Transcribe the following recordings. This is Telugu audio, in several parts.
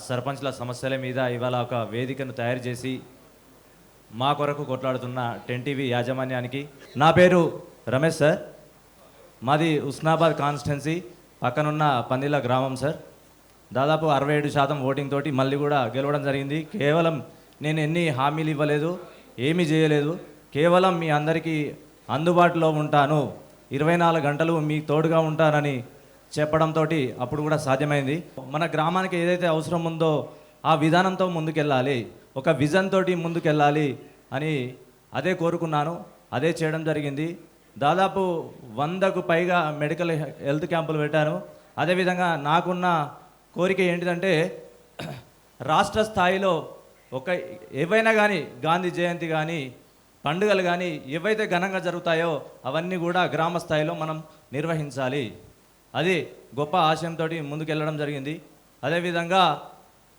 సర్పంచ్ల సమస్యల మీద ఇవాళ ఒక వేదికను తయారు చేసి మా కొరకు కొట్లాడుతున్న 10 టీవీ యాజమాన్యానికి నా పేరు రమేష్ సార్. మాది ఉస్నాబాద్ కాన్స్టిట్యున్సీ పక్కనున్న పందిల గ్రామం సార్. దాదాపు 67% ఓటింగ్ తోటి మళ్ళీ కూడా గెలవడం జరిగింది. కేవలం నేను ఎన్ని హామీలు ఇవ్వలేదు, ఏమీ చేయలేదు. కేవలం మీ అందరికీ అందుబాటులో ఉంటాను, 24 గంటలు మీకు తోడుగా ఉంటానని చెప్పడంతో అప్పుడు కూడా సాధ్యమైంది. మన గ్రామానికి ఏదైతే అవసరం ఉందో ఆ విధానంతో ముందుకెళ్ళాలి, ఒక విజన్ తోటి ముందుకెళ్ళాలి అని అదే కోరుకున్నాను, అదే చేయడం జరిగింది. దాదాపు 100కు పైగా మెడికల్ హెల్త్ క్యాంపులు పెట్టాను. అదేవిధంగా నాకున్న కోరిక ఏంటిదంటే రాష్ట్ర స్థాయిలో ఏవైనా కానీ గాంధీ జయంతి కానీ పండుగలు కానీ ఏవైతే ఘనంగా జరుగుతాయో అవన్నీ కూడా గ్రామ స్థాయిలో మనం నిర్వహించాలి. అది గొప్ప ఆశయంతో ముందుకెళ్ళడం జరిగింది. అదేవిధంగా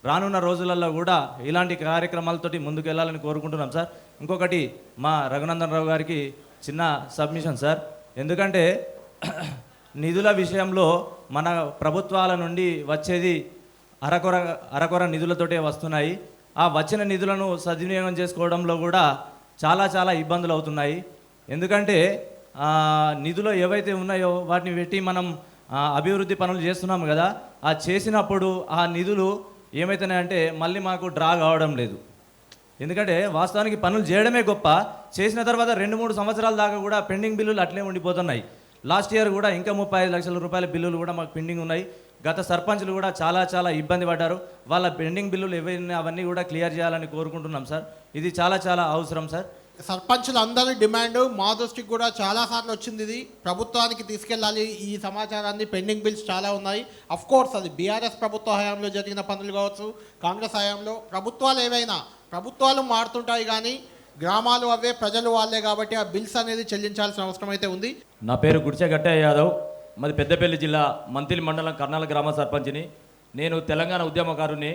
రానున్న రోజులలో కూడా ఇలాంటి కార్యక్రమాలతోటి ముందుకెళ్ళాలని కోరుకుంటున్నాం సార్. ఇంకొకటి మా రఘునందన్ రావు గారికి చిన్న సబ్మిషన్ సార్. ఎందుకంటే నిధుల విషయంలో మన ప్రభుత్వాల నుండి వచ్చేది అరకొర నిధులతోటే వస్తున్నాయి. ఆ వచ్చిన నిధులను సద్వినియోగం చేసుకోవడంలో కూడా చాలా ఇబ్బందులు అవుతున్నాయి. ఎందుకంటే నిధులు ఏవైతే ఉన్నాయో వాటిని పెట్టి మనం అభివృద్ధి పనులు చేస్తున్నాము కదా, ఆ చేసినప్పుడు ఆ నిధులు ఏమవుతున్నాయంటే మళ్ళీ మాకు డ్రా కావడం లేదు. ఎందుకంటే వాస్తవానికి పనులు చేయడమే గొప్ప, చేసిన తర్వాత 2-3 సంవత్సరాల దాకా కూడా పెండింగ్ బిల్లులు అట్లే ఉండిపోతున్నాయి. లాస్ట్ ఇయర్ కూడా ఇంకా 35 లక్షల రూపాయల బిల్లులు కూడా మాకు పెండింగ్ ఉన్నాయి. గత సర్పంచ్లు కూడా చాలా ఇబ్బంది పడ్డారు. వాళ్ళ పెండింగ్ బిల్లులు ఏవైనా అవన్నీ కూడా క్లియర్ చేయాలని కోరుకుంటున్నాం సార్. ఇది చాలా అవసరం సార్. సర్పంచులు అందరి డిమాండ్ మా దృష్టికి కూడా చాలాసార్లు వచ్చింది. ఇది ప్రభుత్వానికి తీసుకెళ్ళాలి ఈ సమాచారాన్ని. పెండింగ్ బిల్స్ చాలా ఉన్నాయి. అఫ్ కోర్స్ అది బీఆర్ఎస్ ప్రభుత్వ హయాంలో జరిగిన పనులు కావచ్చు, కాంగ్రెస్ హయాంలో ప్రభుత్వాలు ఏవైనా ప్రభుత్వాలు మారుతుంటాయి కానీ గ్రామాలు అవే, ప్రజలు వాళ్ళే కాబట్టి ఆ బిల్స్ అనేది చెల్లించాల్సిన అవసరం అయితే ఉంది. నా పేరు గుడిచె గట్టయ్య యాదవ్, మాది పెద్దపల్లి జిల్లా మంతిలి మండలం కర్నాల గ్రామ సర్పంచ్ని. నేను తెలంగాణ ఉద్యమకారుని.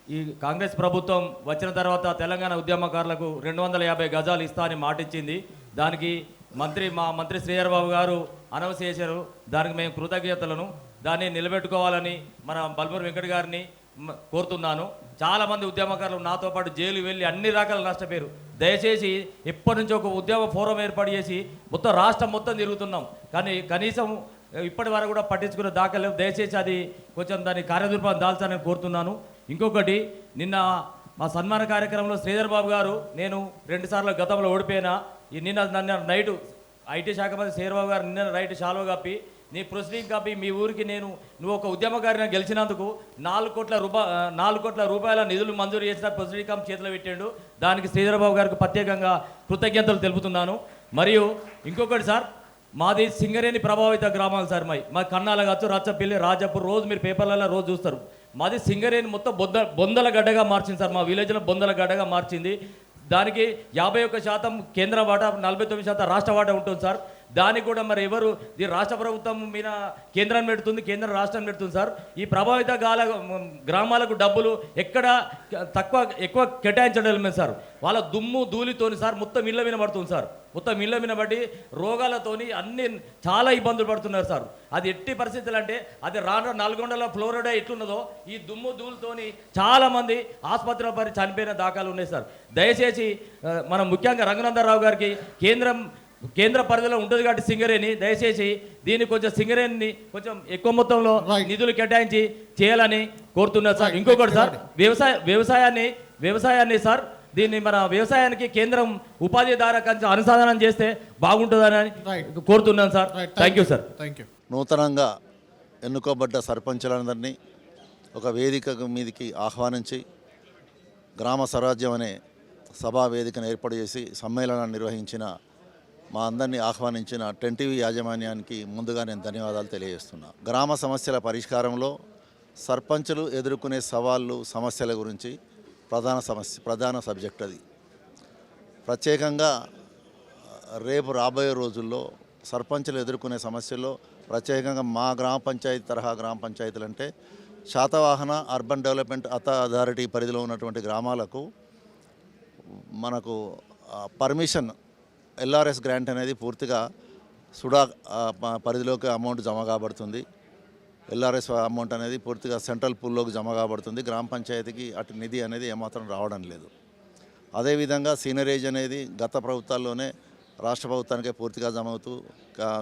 ఈ కాంగ్రెస్ ప్రభుత్వం వచ్చిన తర్వాత తెలంగాణ ఉద్యమకారులకు 250 గజాలు ఇస్తా అని మాటిచ్చింది. దానికి మా మంత్రి శ్రీధర్ బాబు గారు అనౌన్స్ చేశారు. దానికి మేము కృతజ్ఞతలను దాన్ని నిలబెట్టుకోవాలని మన బల్మూరి వెంకట్ గారిని కోరుతున్నాను. చాలామంది ఉద్యమకారులు నాతో పాటు జైలు వెళ్ళి అన్ని రకాల నష్టపోయారు. దయచేసి ఎప్పటి నుంచో ఒక ఉద్యమ ఫోరం ఏర్పాటు చేసి మొత్తం రాష్ట్రం మొత్తం తిరుగుతున్నాం, కానీ కనీసం ఇప్పటి వరకు కూడా పట్టించుకునే దాఖలు. దయచేసి అది కొంచెం దాని కార్యరూపం దాల్చాలని కోరుతున్నాను. ఇంకొకటి, నిన్న మా సన్మాన కార్యక్రమంలో శ్రీధర్ బాబు గారు, నేను 2 సార్లు గతంలో ఓడిపోయినా, నన్ను నైటు ఐటీ శాఖ మంత్రి శ్రీధర్ బాబు గారు నిన్న నైట్ శాలువ కప్పి నీ ప్రొసీడింగ్ కాపీ మీ ఊరికి నువ్వు ఒక ఉద్యమకారిని గెలిచినందుకు 4 కోట్ల రూపాయల నిధులు మంజూరు చేసిన ప్రొసీడింగ్ కాపీ చేతిలో పెట్టాడు. దానికి శ్రీధర్ బాబు గారికి ప్రత్యేకంగా కృతజ్ఞతలు తెలుపుతున్నాను. మరియు ఇంకొకటి సార్, మాది సింగరేణి ప్రభావిత గ్రామాలు సార్. మా కన్నాల కావచ్చు, రచ్చపల్లి, రాజాపూర్, రోజు మీరు పేపర్లలో రోజు చూస్తారు. మాది సింగరేణి మొత్తం బొందల గడ్డగా మార్చింది సార్. మా విలేజ్లో బొందల గడ్డగా మార్చింది. దానికి 51% కేంద్ర వాటా, 49% రాష్ట్ర వాటా ఉంటుంది సార్. దానికి కూడా మరి ఎవరు ఈ రాష్ట్ర ప్రభుత్వం మీద కేంద్రాన్ని పెడుతుంది, కేంద్రం రాష్ట్రాన్ని పెడుతుంది సార్. ఈ ప్రభావిత గ్రామాలకు డబ్బులు ఎక్కడ ఎక్కువ కేటాయించడం లేదు సార్. వాళ్ళ దుమ్ము ధూళితోని సార్ మొత్తం ఇళ్ళ మీద పడుతుంది సార్. మొత్తం ఇళ్ళ మీద పడి రోగాలతోని అన్ని చాలా ఇబ్బందులు పడుతున్నారు సార్. అది ఎట్టి పరిస్థితులు అంటే అది నల్గొండలో ఫ్లోరైడ్ ఎట్లున్నదో ఈ దుమ్ము ధూళితోని చాలామంది ఆసుపత్రిలో పడి చనిపోయిన దాఖలు ఉన్నాయి సార్. దయచేసి మనం ముఖ్యంగా రఘునందన్ రావు గారికి కేంద్ర పరిధిలో ఉంటుంది కాబట్టి సింగరేణి, దయచేసి దీన్ని కొంచెం సింగరేణిని కొంచెం ఎక్కువ మొత్తంలో నిధులు కేటాయించి చేయాలని కోరుతున్నారు సార్. ఇంకొకటి సార్, వ్యవసాయాన్ని సార్, దీన్ని మన వ్యవసాయానికి కేంద్రం ఉపాధి ద్వారా కొంచెం అనుసంధానం చేస్తే బాగుంటుందని కోరుతున్నాను సార్. Thank you sir. నూతనంగా ఎన్నుకోబడ్డ సర్పంచులందరినీ ఒక వేదిక మీదకి ఆహ్వానించి గ్రామ స్వరాజ్యం అనే సభా వేదికను ఏర్పాటు చేసి సమ్మేళనాన్ని నిర్వహించిన మా అందరినీ ఆహ్వానించిన 10 టీవీ యాజమాన్యానికి ముందుగా నేను ధన్యవాదాలు తెలియజేస్తున్నా. గ్రామ సమస్యల పరిష్కారంలో సర్పంచులు ఎదుర్కొనే సవాళ్ళు, సమస్యల గురించి ప్రధాన సబ్జెక్ట్ అది. ప్రత్యేకంగా రేపు రాబోయే రోజుల్లో సర్పంచులు ఎదుర్కొనే సమస్యల్లో ప్రత్యేకంగా మా గ్రామ పంచాయతీ తరహా గ్రామ పంచాయతీలు అంటే శాతవాహన అర్బన్ డెవలప్మెంట్ అథారిటీ పరిధిలో ఉన్నటువంటి గ్రామాలకు మనకు పర్మిషన్ ఎల్ఆర్ఎస్ గ్రాంట్ అనేది పూర్తిగా సుడా పరిధిలోకి అమౌంట్ జమ కాబడుతుంది. ఎల్ఆర్ఎస్ అమౌంట్ అనేది పూర్తిగా సెంట్రల్ పూల్లోకి జమ కాబడుతుంది. గ్రామ పంచాయతీకి అటు నిధి అనేది ఏమాత్రం రావడం లేదు. అదేవిధంగా సీనరేజ్ అనేది గత ప్రభుత్వాల్లోనే రాష్ట్ర ప్రభుత్వానికే పూర్తిగా జమ అవుతూ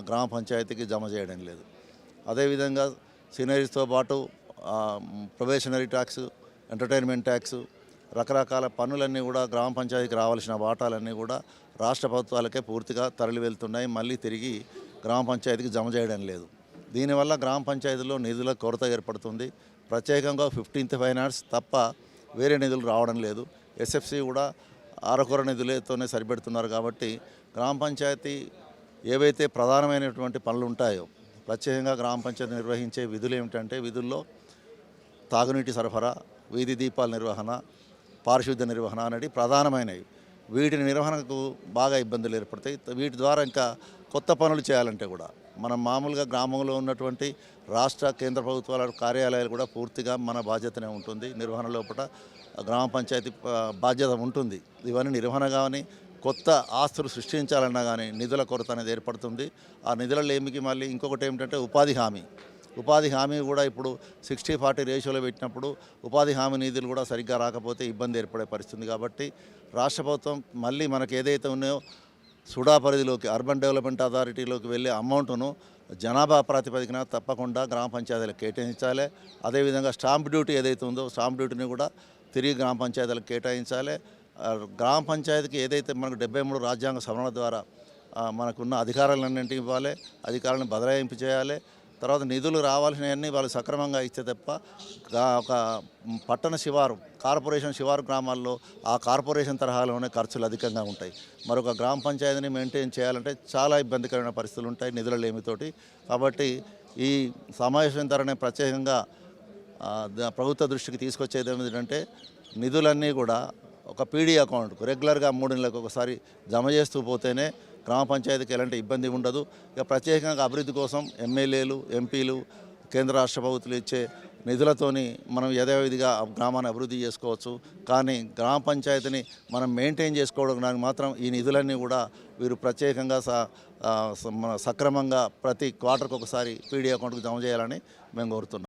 గ్రామ పంచాయతీకి జమ చేయడం లేదు. అదేవిధంగా సీనరీస్తో పాటు ప్రొబేషనరీ ట్యాక్స్, ఎంటర్టైన్మెంట్ ట్యాక్స్, రకరకాల పన్నులన్నీ కూడా గ్రామ పంచాయతీకి రావాల్సిన వాటాలన్నీ కూడా రాష్ట్ర ప్రభుత్వాలకే పూర్తిగా తరలి వెళ్తున్నాయి. మళ్ళీ తిరిగి గ్రామ పంచాయతీకి జమ చేయడం లేదు. దీనివల్ల గ్రామ పంచాయతీలో నిధుల కొరత ఏర్పడుతుంది. ప్రత్యేకంగా 15th ఫైనాన్స్ తప్ప వేరే నిధులు రావడం లేదు. ఎస్ఎఫ్సి కూడా అరకొర నిధులతోనే సరిపెడుతున్నారు. కాబట్టి గ్రామ పంచాయతీ ఏవైతే ప్రధానమైనటువంటి పనులు ఉంటాయో, ప్రత్యేకంగా గ్రామ పంచాయతీ నిర్వహించే విధులు ఏమిటంటే విధుల్లో తాగునీటి సరఫరా, వీధి దీపాల నిర్వహణ, పారిశుద్ధ్య నిర్వహణ అనేది ప్రధానమైనవి. వీటి నిర్వహణకు బాగా ఇబ్బందులు ఏర్పడతాయి. వీటి ద్వారా ఇంకా కొత్త పనులు చేయాలంటే కూడా మనం మామూలుగా గ్రామంలో ఉన్నటువంటి రాష్ట్ర కేంద్ర ప్రభుత్వాల కార్యాలయాలు కూడా పూర్తిగా మన బాధ్యతనే ఉంటుంది. నిర్వహణ లోపల గ్రామ పంచాయతీ బాధ్యత ఉంటుంది. ఇవన్నీ నిర్వహణ కానీ కొత్త ఆస్తులు సృష్టించాలన్నా కానీ నిధుల కొరత అనేది ఏర్పడుతుంది. ఆ నిధుల లేమికి మళ్ళీ ఇంకొకటి ఏమిటంటే ఉపాధి హామీ కూడా ఇప్పుడు 60-40 రేషియోలో పెట్టినప్పుడు ఉపాధి హామీ నిధులు కూడా సరిగ్గా రాకపోతే ఇబ్బంది ఏర్పడే పరిస్థితుంది. కాబట్టి రాష్ట్ర ప్రభుత్వం మళ్ళీ మనకు ఏదైతే ఉన్నాయో సుడా పరిధిలోకి అర్బన్ డెవలప్మెంట్ అథారిటీలోకి వెళ్ళే అమౌంట్ను జనాభా ప్రాతిపదికన తప్పకుండా గ్రామ పంచాయతీలకు కేటాయించాలి. అదేవిధంగా స్టాంప్ డ్యూటీ ఏదైతే ఉందో స్టాంప్ డ్యూటీని కూడా తిరిగి గ్రామ పంచాయతీలకు కేటాయించాలి. గ్రామ పంచాయతీకి ఏదైతే మనకు 73 రాజ్యాంగ సవరణ ద్వారా మనకున్న అధికారాలన్నింటినీ ఇవ్వాలి, అధికారాలను బదలాయింపు చేయాలి. తర్వాత నిధులు రావాల్సినవన్నీ వాళ్ళు సక్రమంగా ఇస్తే తప్ప ఒక పట్టణ శివారు కార్పొరేషన్ శివారు గ్రామాల్లో ఆ కార్పొరేషన్ తరహాలోనే ఖర్చులు అధికంగా ఉంటాయి. మరొక గ్రామ పంచాయతీని మెయింటైన్ చేయాలంటే చాలా ఇబ్బందికరమైన పరిస్థితులు ఉంటాయి నిధుల లేమితోటి. కాబట్టి ఈ సమావేశం ద్వారానే ప్రత్యేకంగా ప్రభుత్వ దృష్టికి తీసుకొచ్చేది ఏమిటంటే నిధులన్నీ కూడా ఒక పీడీ అకౌంట్కు రెగ్యులర్గా 3 నెలలకు ఒకసారి జమ చేస్తూ పోతేనే గ్రామ పంచాయతీకి ఎలాంటి ఇబ్బంది ఉండదు. ఇక ప్రత్యేకంగా అభివృద్ధి కోసం ఎమ్మెల్యేలు, ఎంపీలు, కేంద్ర రాష్ట్ర ప్రభుత్వాలు ఇచ్చే నిధులతోని మనం యథావిధిగా గ్రామాన్ని అభివృద్ధి చేసుకోవచ్చు. కానీ గ్రామ పంచాయతీని మనం మెయింటైన్ చేసుకోవడానికి మాత్రం ఈ నిధులన్నీ కూడా వీరు ప్రత్యేకంగా సక్రమంగా ప్రతి క్వార్టర్కి ఒకసారి పీడీ అకౌంట్కి జమ చేయాలని మేము కోరుతున్నాం.